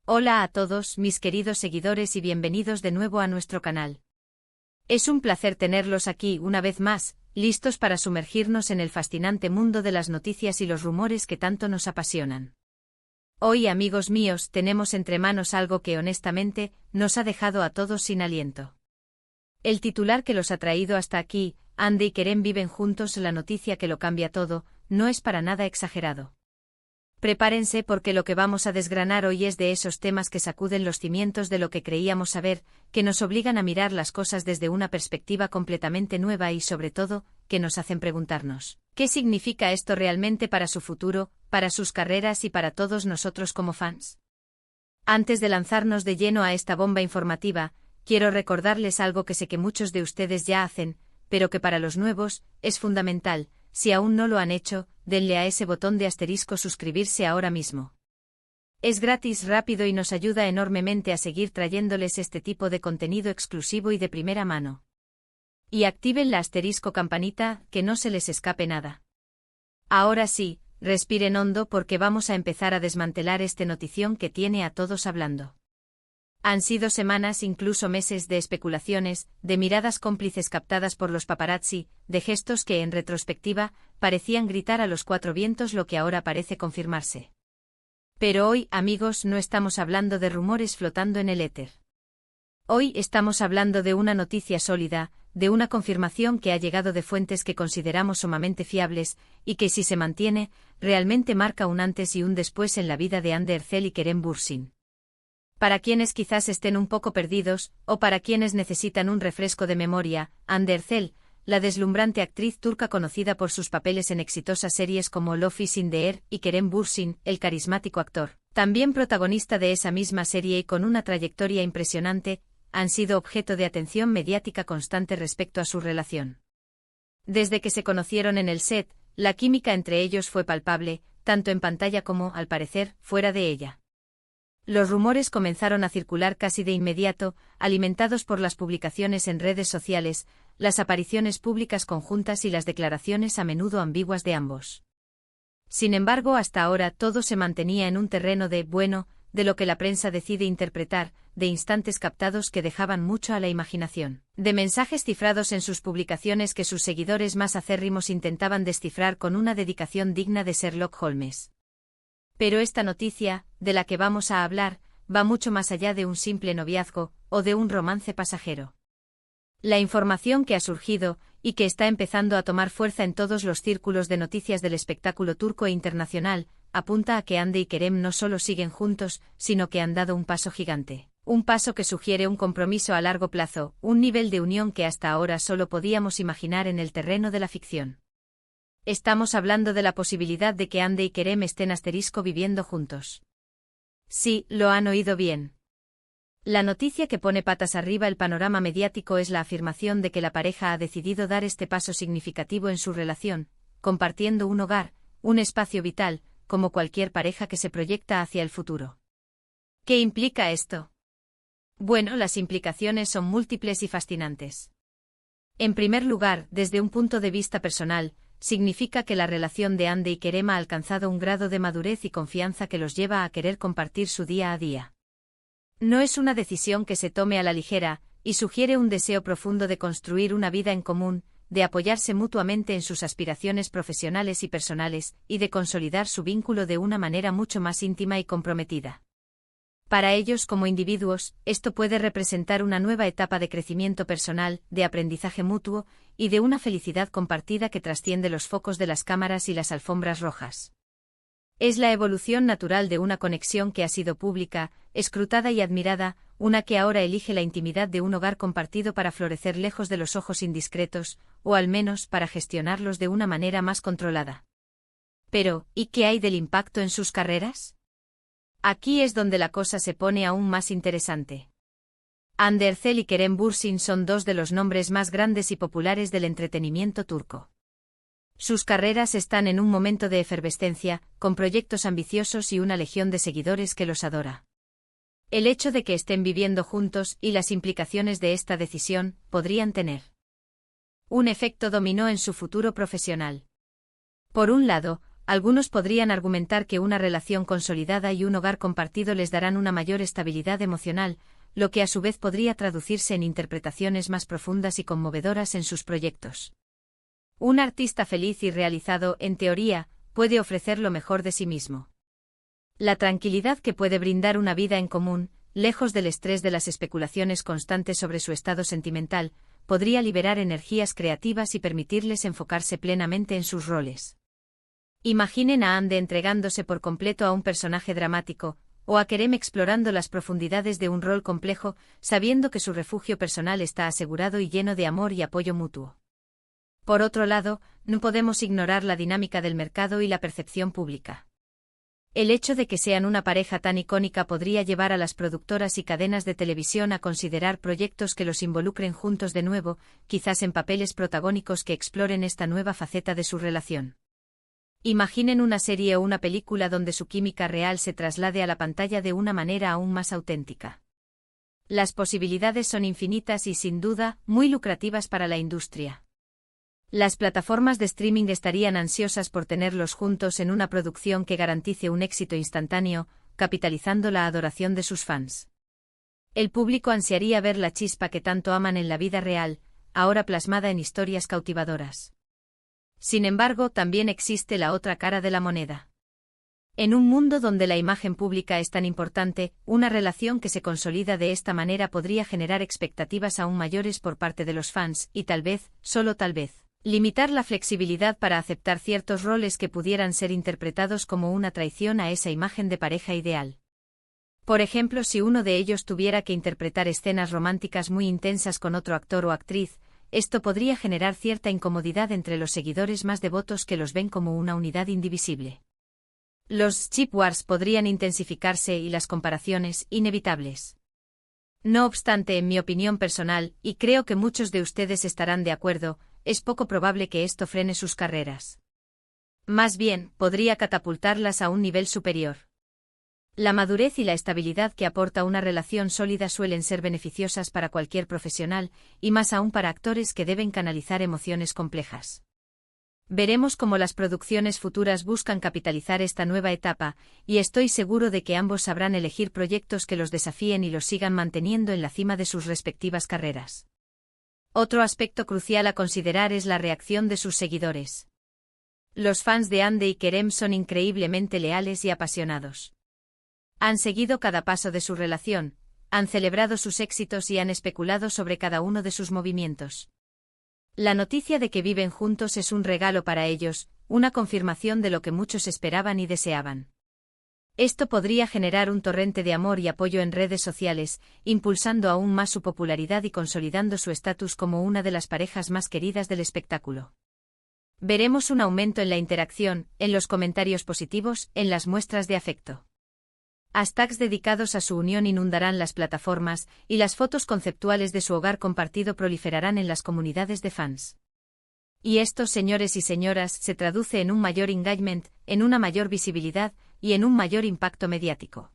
Hola a todos, mis queridos seguidores, y bienvenidos de nuevo a nuestro canal. Es un placer tenerlos aquí una vez más, listos para sumergirnos en el fascinante mundo de las noticias y los rumores que tanto nos apasionan. Hoy, amigos míos, tenemos entre manos algo que honestamente nos ha dejado a todos sin aliento. El titular que los ha traído hasta aquí, Hande y Kerem viven juntos, la noticia que lo cambia todo, no es para nada exagerado. Prepárense porque lo que vamos a desgranar hoy es de esos temas que sacuden los cimientos de lo que creíamos saber, que nos obligan a mirar las cosas desde una perspectiva completamente nueva y sobre todo, que nos hacen preguntarnos, ¿qué significa esto realmente para su futuro, para sus carreras y para todos nosotros como fans? Antes de lanzarnos de lleno a esta bomba informativa, quiero recordarles algo que sé que muchos de ustedes ya hacen, pero que para los nuevos es fundamental. Si aún no lo han hecho, denle a ese botón de asterisco suscribirse ahora mismo. Es gratis, rápido y nos ayuda enormemente a seguir trayéndoles este tipo de contenido exclusivo y de primera mano. Y activen la asterisco campanita, que no se les escape nada. Ahora sí, respiren hondo porque vamos a empezar a desmantelar este notición que tiene a todos hablando. Han sido semanas, incluso meses de especulaciones, de miradas cómplices captadas por los paparazzi, de gestos que en retrospectiva parecían gritar a los cuatro vientos lo que ahora parece confirmarse. Pero hoy, amigos, no estamos hablando de rumores flotando en el éter. Hoy estamos hablando de una noticia sólida, de una confirmación que ha llegado de fuentes que consideramos sumamente fiables, y que si se mantiene, realmente marca un antes y un después en la vida de Hande Erçel y Kerem Bürsin. Para quienes quizás estén un poco perdidos, o para quienes necesitan un refresco de memoria, Hande Erçel, la deslumbrante actriz turca conocida por sus papeles en exitosas series como Love is in the Air, y Kerem Bürsin, el carismático actor, también protagonista de esa misma serie y con una trayectoria impresionante, han sido objeto de atención mediática constante respecto a su relación. Desde que se conocieron en el set, la química entre ellos fue palpable, tanto en pantalla como, al parecer, fuera de ella. Los rumores comenzaron a circular casi de inmediato, alimentados por las publicaciones en redes sociales, las apariciones públicas conjuntas y las declaraciones a menudo ambiguas de ambos. Sin embargo, hasta ahora todo se mantenía en un terreno de lo que la prensa decide interpretar, de instantes captados que dejaban mucho a la imaginación, de mensajes cifrados en sus publicaciones que sus seguidores más acérrimos intentaban descifrar con una dedicación digna de Sherlock Holmes. Pero esta noticia, de la que vamos a hablar, va mucho más allá de un simple noviazgo, o de un romance pasajero. La información que ha surgido, y que está empezando a tomar fuerza en todos los círculos de noticias del espectáculo turco e internacional, apunta a que Hande y Kerem no solo siguen juntos, sino que han dado un paso gigante. Un paso que sugiere un compromiso a largo plazo, un nivel de unión que hasta ahora solo podíamos imaginar en el terreno de la ficción. Estamos hablando de la posibilidad de que Hande y Kerem estén viviendo juntos. Sí, lo han oído bien. La noticia que pone patas arriba el panorama mediático es la afirmación de que la pareja ha decidido dar este paso significativo en su relación, compartiendo un hogar, un espacio vital, como cualquier pareja que se proyecta hacia el futuro. ¿Qué implica esto? Bueno, las implicaciones son múltiples y fascinantes. En primer lugar, desde un punto de vista personal, significa que la relación de Hande y Kerem ha alcanzado un grado de madurez y confianza que los lleva a querer compartir su día a día. No es una decisión que se tome a la ligera, y sugiere un deseo profundo de construir una vida en común, de apoyarse mutuamente en sus aspiraciones profesionales y personales, y de consolidar su vínculo de una manera mucho más íntima y comprometida. Para ellos como individuos, esto puede representar una nueva etapa de crecimiento personal, de aprendizaje mutuo, y de una felicidad compartida que trasciende los focos de las cámaras y las alfombras rojas. Es la evolución natural de una conexión que ha sido pública, escrutada y admirada, una que ahora elige la intimidad de un hogar compartido para florecer lejos de los ojos indiscretos, o al menos para gestionarlos de una manera más controlada. Pero, ¿y qué hay del impacto en sus carreras? Aquí es donde la cosa se pone aún más interesante. Hande Erçel y Kerem Bürsin son dos de los nombres más grandes y populares del entretenimiento turco. Sus carreras están en un momento de efervescencia, con proyectos ambiciosos y una legión de seguidores que los adora. El hecho de que estén viviendo juntos y las implicaciones de esta decisión podrían tener un efecto dominó en su futuro profesional. Por un lado, algunos podrían argumentar que una relación consolidada y un hogar compartido les darán una mayor estabilidad emocional, lo que a su vez podría traducirse en interpretaciones más profundas y conmovedoras en sus proyectos. Un artista feliz y realizado, en teoría, puede ofrecer lo mejor de sí mismo. La tranquilidad que puede brindar una vida en común, lejos del estrés de las especulaciones constantes sobre su estado sentimental, podría liberar energías creativas y permitirles enfocarse plenamente en sus roles. Imaginen a Ande entregándose por completo a un personaje dramático, o a Kerem explorando las profundidades de un rol complejo, sabiendo que su refugio personal está asegurado y lleno de amor y apoyo mutuo. Por otro lado, no podemos ignorar la dinámica del mercado y la percepción pública. El hecho de que sean una pareja tan icónica podría llevar a las productoras y cadenas de televisión a considerar proyectos que los involucren juntos de nuevo, quizás en papeles protagónicos que exploren esta nueva faceta de su relación. Imaginen una serie o una película donde su química real se traslade a la pantalla de una manera aún más auténtica. Las posibilidades son infinitas y, sin duda, muy lucrativas para la industria. Las plataformas de streaming estarían ansiosas por tenerlos juntos en una producción que garantice un éxito instantáneo, capitalizando la adoración de sus fans. El público ansiaría ver la chispa que tanto aman en la vida real, ahora plasmada en historias cautivadoras. Sin embargo, también existe la otra cara de la moneda. En un mundo donde la imagen pública es tan importante, una relación que se consolida de esta manera podría generar expectativas aún mayores por parte de los fans y tal vez, solo tal vez, limitar la flexibilidad para aceptar ciertos roles que pudieran ser interpretados como una traición a esa imagen de pareja ideal. Por ejemplo, si uno de ellos tuviera que interpretar escenas románticas muy intensas con otro actor o actriz, esto podría generar cierta incomodidad entre los seguidores más devotos que los ven como una unidad indivisible. Los chip wars podrían intensificarse y las comparaciones, inevitables. No obstante, en mi opinión personal, y creo que muchos de ustedes estarán de acuerdo, es poco probable que esto frene sus carreras. Más bien, podría catapultarlas a un nivel superior. La madurez y la estabilidad que aporta una relación sólida suelen ser beneficiosas para cualquier profesional, y más aún para actores que deben canalizar emociones complejas. Veremos cómo las producciones futuras buscan capitalizar esta nueva etapa, y estoy seguro de que ambos sabrán elegir proyectos que los desafíen y los sigan manteniendo en la cima de sus respectivas carreras. Otro aspecto crucial a considerar es la reacción de sus seguidores. Los fans de Hande y Kerem son increíblemente leales y apasionados. Han seguido cada paso de su relación, han celebrado sus éxitos y han especulado sobre cada uno de sus movimientos. La noticia de que viven juntos es un regalo para ellos, una confirmación de lo que muchos esperaban y deseaban. Esto podría generar un torrente de amor y apoyo en redes sociales, impulsando aún más su popularidad y consolidando su estatus como una de las parejas más queridas del espectáculo. Veremos un aumento en la interacción, en los comentarios positivos, en las muestras de afecto. Hashtags dedicados a su unión inundarán las plataformas, y las fotos conceptuales de su hogar compartido proliferarán en las comunidades de fans. Y esto, señores y señoras, se traduce en un mayor engagement, en una mayor visibilidad, y en un mayor impacto mediático.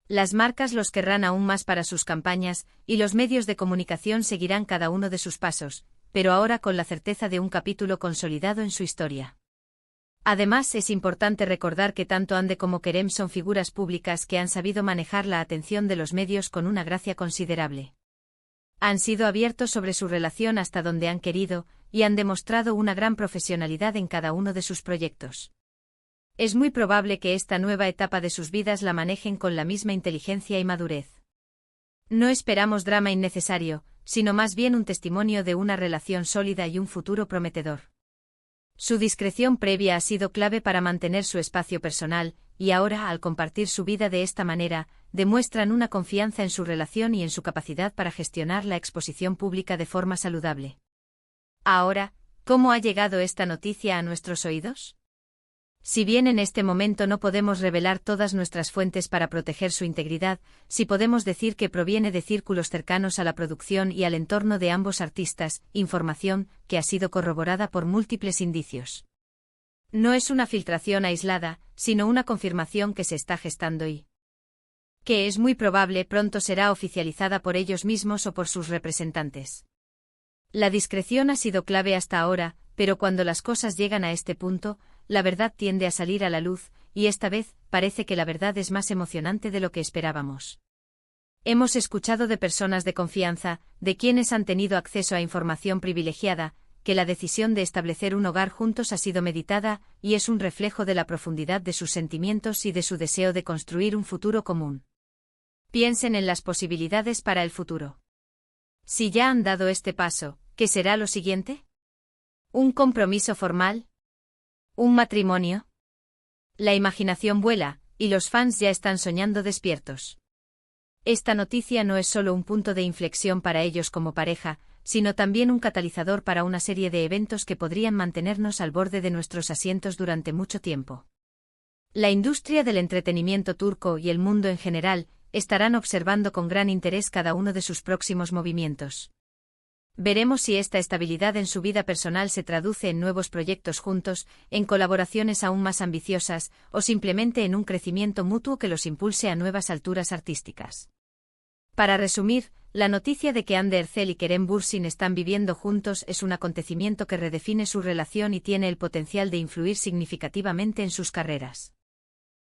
Las marcas los querrán aún más para sus campañas, y los medios de comunicación seguirán cada uno de sus pasos, pero ahora con la certeza de un capítulo consolidado en su historia. Además, es importante recordar que tanto Hande como Kerem son figuras públicas que han sabido manejar la atención de los medios con una gracia considerable. Han sido abiertos sobre su relación hasta donde han querido, y han demostrado una gran profesionalidad en cada uno de sus proyectos. Es muy probable que esta nueva etapa de sus vidas la manejen con la misma inteligencia y madurez. No esperamos drama innecesario, sino más bien un testimonio de una relación sólida y un futuro prometedor. Su discreción previa ha sido clave para mantener su espacio personal, y ahora, al compartir su vida de esta manera, demuestran una confianza en su relación y en su capacidad para gestionar la exposición pública de forma saludable. Ahora, ¿cómo ha llegado esta noticia a nuestros oídos? Si bien en este momento no podemos revelar todas nuestras fuentes para proteger su integridad, sí podemos decir que proviene de círculos cercanos a la producción y al entorno de ambos artistas, información que ha sido corroborada por múltiples indicios. No es una filtración aislada, sino una confirmación que se está gestando y que es muy probable pronto será oficializada por ellos mismos o por sus representantes. La discreción ha sido clave hasta ahora, pero cuando las cosas llegan a este punto, la verdad tiende a salir a la luz, y esta vez, parece que la verdad es más emocionante de lo que esperábamos. Hemos escuchado de personas de confianza, de quienes han tenido acceso a información privilegiada, que la decisión de establecer un hogar juntos ha sido meditada, y es un reflejo de la profundidad de sus sentimientos y de su deseo de construir un futuro común. Piensen en las posibilidades para el futuro. Si ya han dado este paso, ¿qué será lo siguiente? ¿Un compromiso formal? ¿Un matrimonio? La imaginación vuela, y los fans ya están soñando despiertos. Esta noticia no es solo un punto de inflexión para ellos como pareja, sino también un catalizador para una serie de eventos que podrían mantenernos al borde de nuestros asientos durante mucho tiempo. La industria del entretenimiento turco y el mundo en general estarán observando con gran interés cada uno de sus próximos movimientos. Veremos si esta estabilidad en su vida personal se traduce en nuevos proyectos juntos, en colaboraciones aún más ambiciosas, o simplemente en un crecimiento mutuo que los impulse a nuevas alturas artísticas. Para resumir, la noticia de que Hande Erçel y Kerem Bürsin están viviendo juntos es un acontecimiento que redefine su relación y tiene el potencial de influir significativamente en sus carreras.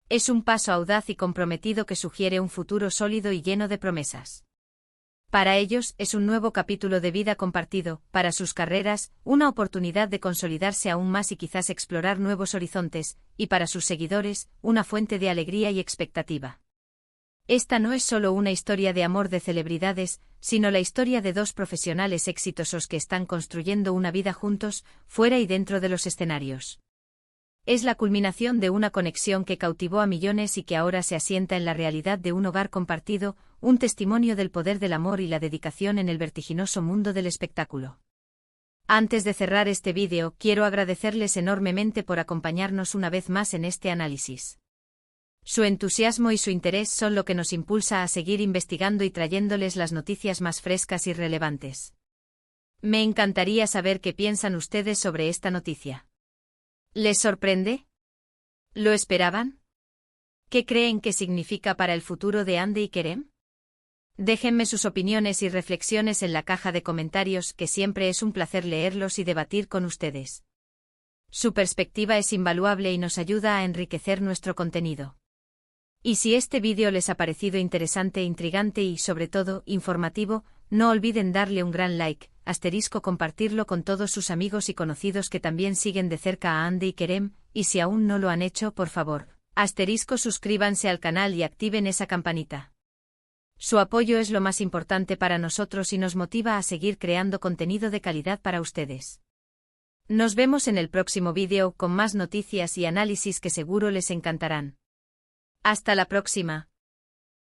Es un paso audaz y comprometido que sugiere un futuro sólido y lleno de promesas. Para ellos es un nuevo capítulo de vida compartido, para sus carreras, una oportunidad de consolidarse aún más y quizás explorar nuevos horizontes, y para sus seguidores, una fuente de alegría y expectativa. Esta no es solo una historia de amor de celebridades, sino la historia de dos profesionales exitosos que están construyendo una vida juntos, fuera y dentro de los escenarios. Es la culminación de una conexión que cautivó a millones y que ahora se asienta en la realidad de un hogar compartido, un testimonio del poder del amor y la dedicación en el vertiginoso mundo del espectáculo. Antes de cerrar este vídeo, quiero agradecerles enormemente por acompañarnos una vez más en este análisis. Su entusiasmo y su interés son lo que nos impulsa a seguir investigando y trayéndoles las noticias más frescas y relevantes. Me encantaría saber qué piensan ustedes sobre esta noticia. ¿Les sorprende? ¿Lo esperaban? ¿Qué creen que significa para el futuro de Hande y Kerem? Déjenme sus opiniones y reflexiones en la caja de comentarios, que siempre es un placer leerlos y debatir con ustedes. Su perspectiva es invaluable y nos ayuda a enriquecer nuestro contenido. Y si este vídeo les ha parecido interesante, intrigante y, sobre todo, informativo, no olviden darle un gran like, compartirlo con todos sus amigos y conocidos que también siguen de cerca a Hande y Kerem, y si aún no lo han hecho, por favor, suscríbanse al canal y activen esa campanita. Su apoyo es lo más importante para nosotros y nos motiva a seguir creando contenido de calidad para ustedes. Nos vemos en el próximo vídeo con más noticias y análisis que seguro les encantarán. Hasta la próxima.